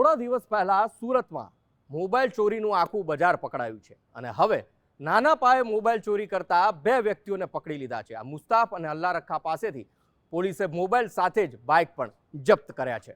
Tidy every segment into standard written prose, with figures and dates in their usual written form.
થોડા દિવસ પહેલા સુરતમાં મોબાઈલ ચોરીનું આખું બજાર પકડાયું છે અને હવે નાના પાયે મોબાઈલ ચોરી કરતા બે વ્યક્તિઓને પકડી લીધા છે। આ મુસ્તાફ અને અલ્લાહ રખા પાસેથી પોલીસે મોબાઈલ સાથે જ બાઇક પણ જપ્ત કર્યા છે।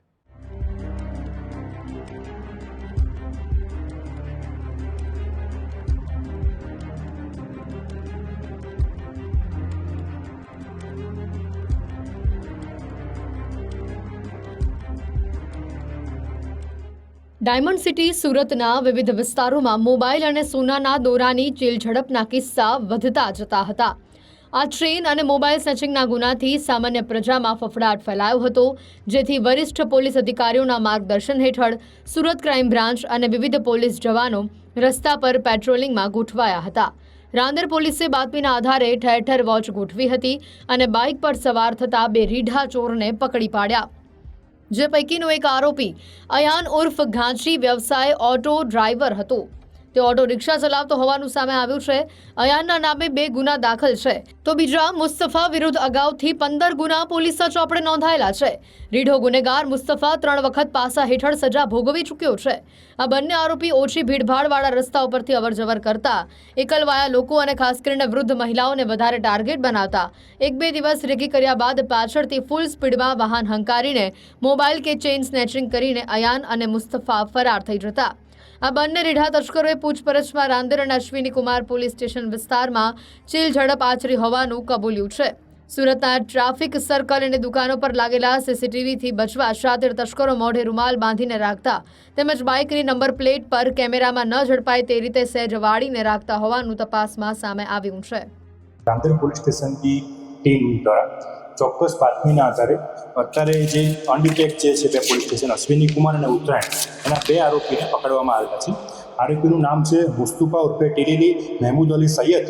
ડાયમંડ સિટી સુરતના વિવિધ વિસ્તારોમાં મોબાઈલ અને સોનાના દોરાની ચીલઝડપના કિસ્સા વધતા જતા હતા। આ ટ્રેન અને મોબાઈલ સ્નેચિંગના ગુનાથી સામાન્ય પ્રજામાં ફફડાટ ફેલાયો હતો, જેથી વરિષ્ઠ પોલીસ અધિકારીઓના માર્ગદર્શન હેઠળ સુરત ક્રાઇમ બ્રાન્ચ અને વિવિધ પોલીસ જવાનો રસ્તા પર પેટ્રોલિંગમાં ગોઠવાયા હતા। રાંદેર પોલીસે બાતમીના આધારે ઠેર ઠેર વોચ ગોઠવી હતી અને બાઇક પર સવાર થતા બે રીઢા ચોરને પકડી પાડ્યા, જે પૈકીનો એક આરોપી અયાન ઉર્ફ ઘાંચી વ્યવસાય ઓટો ડ્રાઈવર હતો। તે ઓટો રિક્ષા ચલાવતો હોવાનું સામે આવ્યું છે। અયાનના નામે 2 ગુના દાખલ છે, તો બીજા મુસ્તફા વિરુદ્ધ અગાઉથી 15 ગુના પોલીસના ચોપડે નોંધાયેલા છે। રીઢો ગુનેગાર મુસ્તફા 3 વખત પાસા હેઠળ સજા ભોગવી ચૂક્યો છે। આ બંને આરોપી ઓછી ભીડભાડવાળા રસ્તા ઉપરથી અવરજવર કરતા, એકલવાયા લોકો અને ખાસ કરીને વૃદ્ધ મહિલાઓને વધારે ટાર્ગેટ બનાવતા 1-2 દિવસ રેકી કર્યા બાદ પાછળથી ફૂલ સ્પીડમાં વાહન હંકારીને મોબાઈલ કે ચેઇન સ્નેચિંગ કરીને અયાન અને મુસ્તફા ફરાર થઈ જતા। આ બંને રીઢા તસ્કરોએ પૂછપરછમાં રાંદેર અને અશ્વિની કુમાર પોલીસ સ્ટેશન વિસ્તારમાં ચીલઝડપ આચરી હોવાનું કબૂલ્યું છે। સુરતના ટ્રાફિક સર્કલ અને દુકાનો પર લાગેલા સીસીટીવીથી બચવા શાતિર તસ્કરો મોઢે રૂમાલ બાંધીને રાખતા તેમજ બાઇકની નંબર પ્લેટ પર કેમેરામાં ન ઝડપાય તે રીતે સહેજ વાળીને રાખતા હોવાનું તપાસમાં સામે આવ્યું છે। રાંદેર પોલીસ સ્ટેશનની ટીમ દ્વારા ચોક્કસ બાતમીના આધારે અત્યારે જે અનડિટેક્ટ છે બે પોલીસ સ્ટેશન અશ્વિની કુમાર અને ઉત્તરાયણ એના 2 આરોપીને પકડવામાં આવેલા છે। આરોપીનું નામ છે મુસ્તુફા ઉર્ફે ટીરીલી મહેમૂદ અલી સૈયદ,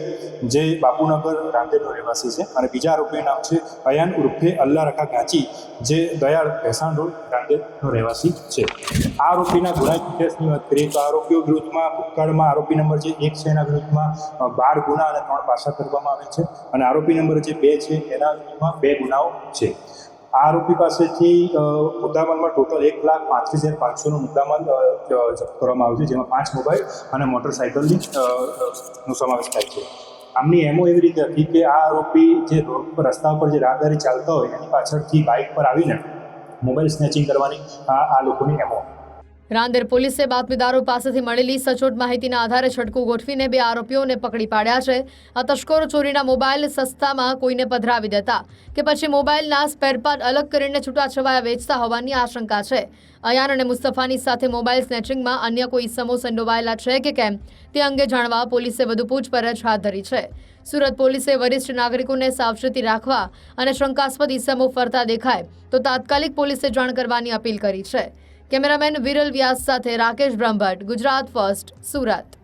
જે બાપુનગર રાંદેરનો રહેવાસી છે, અને બીજા આરોપીનું નામ છે અયાન ઉર્ફે અલ્લાહ રખા ઘાંચી, જે દયાળ ભેસાણ રોડ રાંદેરનો રહેવાસી છે। આ આરોપીના ગુનાહિત ઇતિહાસની વાત કરીએ તો આરોપીઓ વિરુદ્ધમાં ભૂતકાળમાં આરોપી નંબર જે 1 છે એના વિરુદ્ધમાં 12 ગુના અને 3 પાસા કરવામાં આવે છે, અને આરોપી નંબર જે 2 છે એના વિરુદ્ધમાં 2 ગુનાઓ છે। આ આરોપી પાસેથી મુદ્દામાલમાં ટોટલ 1,35,500નો મુદ્દામાલ જપ્ત કરવામાં આવ્યો છે, જેમાં 5 મોબાઈલ અને મોટરસાઇકલનો સમાવેશ થાય છે। આમની એમો એવી રીતે હતી કે આ આરોપી જે રોડ પર રસ્તા પર જે રાહદારી ચાલતા હોય એની પાછળથી બાઇક પર આવીને મોબાઈલ સ્નેચિંગ કરવાની આ લોકોની એમો। રાંદેર પોલીસે બાતમીદારો પાસેથી મળેલી સચોટ માહિતીના આધારે છટકું ગોઠવીને 2 આરોપીઓને પકડી પાડ્યા છે। આ તસ્કરો ચોરીના મોબાઈલ સસ્તામાં કોઈને પધરાવી દેતા કે પછી મોબાઈલના સ્પેરપાર્ટ અલગ કરીને છૂટાછવાયા વેચતા હોવાની આશંકા છે। અયાન અને મુસ્તફાની સાથે મોબાઈલ સ્નેચિંગમાં અન્ય કોઈ ઇસમો સંડોવાયેલા છે કે કેમ તે અંગે જાણવા પોલીસે વધુ પૂછપરછ હાથ ધરી છે। સુરત પોલીસે વરિષ્ઠ નાગરિકોને સાવચેતી રાખવા અને શંકાસ્પદ ઇસમો ફરતા દેખાય તો તાત્કાલિક પોલીસે જાણ કરવાની અપીલ કરી છે। કેમેરામેન વિરલ વ્યાસ સાથે રાકેશ બ્રહ્મભટ્ટ, ગુજરાત ફર્સ્ટ, સુરત।